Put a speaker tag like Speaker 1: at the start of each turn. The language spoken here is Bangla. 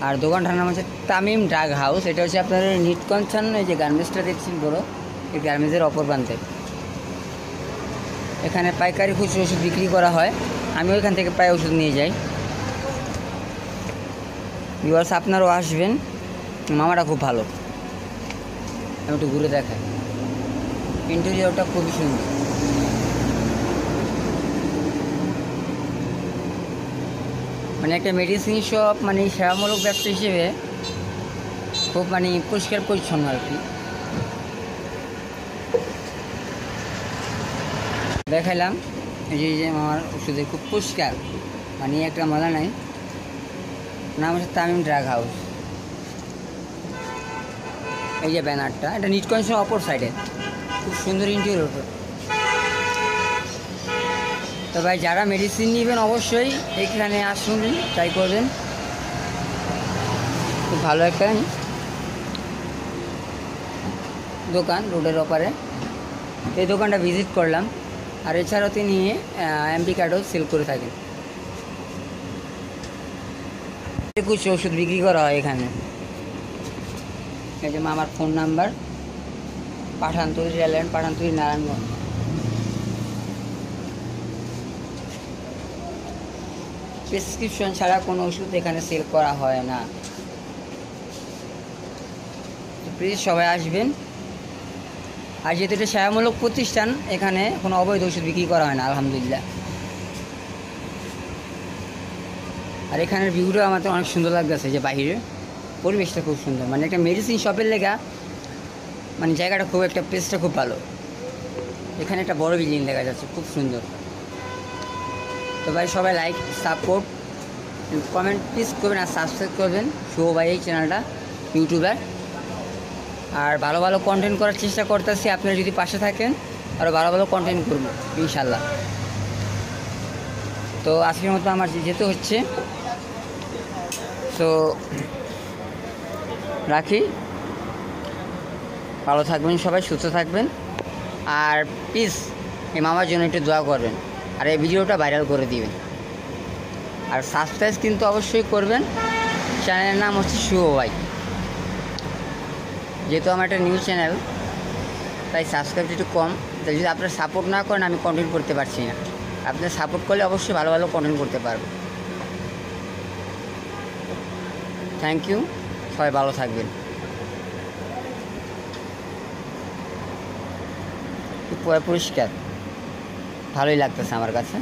Speaker 1: আর দোকানটার নাম হচ্ছে তামিম ড্রাগ হাউস। এটা হচ্ছে আপনার নিটকনসন, এই যে গার্মেন্টসটা দেখছেন বড়, এই গার্মেন্টসের অপর প্রান্তে। এখানে পাইকারি খুচরো ওষুধ বিক্রি করা হয়, আমি ওইখান থেকে প্রায় ওষুধ নিয়ে যাই। ভিউয়ার্স আপনারাও আসবেন, মামাটা খুব ভালো। আমি একটু ঘুরে দেখাই, ইন্টেরিয়রটা খুবই সুন্দর। মানে একটা মেডিসিন শপ, মানে সেবামূলক ব্যবসা হিসেবে খুব মানে পরিষ্কার পরিচ্ছন্ন আর কি। দেখাইলাম এই যে আমার ওষুধে খুব পরিষ্কার, মানে একটা মজা নাই। নাম হচ্ছে তামিম ড্রাগ হাউস। এই যে ব্যানারটা, এটা নিটকনসন অপর সাইডে, খুব সুন্দর ইন্টেরিয়র। তো ভাই যারা মেডিসিন নেবেন অবশ্যই এখানে আসুন, ট্রাই করবেন। খুব ভালো একটা দোকান রোডের ওপারে, এই দোকানটা ভিজিট করলাম। আর এছাড়াও তিনি এমডি কার্ডও সেল করে থাকেন। কিছু ওষুধ বিক্রি করা হয় এখানে। এই যে আমার ফোন নাম্বার, পাঠানতৈরি রেলল্যান্ড, পাঠানতৈরি নারায়ণগঞ্জ। প্রেসক্রিপশন ছাড়া কোনো ওষুধ এখানে সেল করা হয় না। প্লিজ সবাই আসবেন। আর যেহেতু এটা সেবামূলক প্রতিষ্ঠান, এখানে কোনো অবৈধ ওষুধ বিক্রি করা হয় না, আলহামদুলিল্লাহ। আর এখানের ভিউটা আমাদের অনেক সুন্দর লাগতেছে, যে বাইরে পরিবেশটা খুব সুন্দর। মানে একটা মেডিসিন শপের লেগা মানে জায়গাটা খুব, একটা প্লেসটা খুব ভালো। এখানে একটা বড় বিল্ডিং দেখা যাচ্ছে, খুব সুন্দর। তো ভাই সবাই লাইক, সাপোর্ট, কমেন্ট প্লিজ করবেন, আর সাবস্ক্রাইব করবেন শুভ ভাই এই চ্যানেলটা, ইউটিউবার। আর ভালো ভালো কন্টেন্ট করার চেষ্টা করতেছি, আপনারা যদি পাশে থাকেন আরও ভালো ভালো কন্টেন্ট করবো ইনশাল্লাহ। তো আজকের মতো আমার যেতে হচ্ছে, তো রাখি। ভালো থাকবেন সবাই, সুস্থ থাকবেন। আর প্লিজ এই মামার জন্য একটু দোয়া করবেন, আর এই ভিডিওটা ভাইরাল করে দিবেন। আর সাবস্ক্রাইব কিন্তু অবশ্যই করবেন। চ্যানেলের নাম হচ্ছে শুভ ভাই। যেহেতু আমার একটা নিউজ চ্যানেল, তাই সাবস্ক্রাইব একটু কম। তাই যদি আপনারা সাপোর্ট না করেন আমি কন্টেন্ট করতে পারছি না। আপনারা সাপোর্ট করলে অবশ্যই ভালো ভালো কন্টেন্ট করতে পারবো। থ্যাংক ইউ, সবাই ভালো থাকবেন। পরিষ্কার ভালোই লাগতেছে আমার কাছে।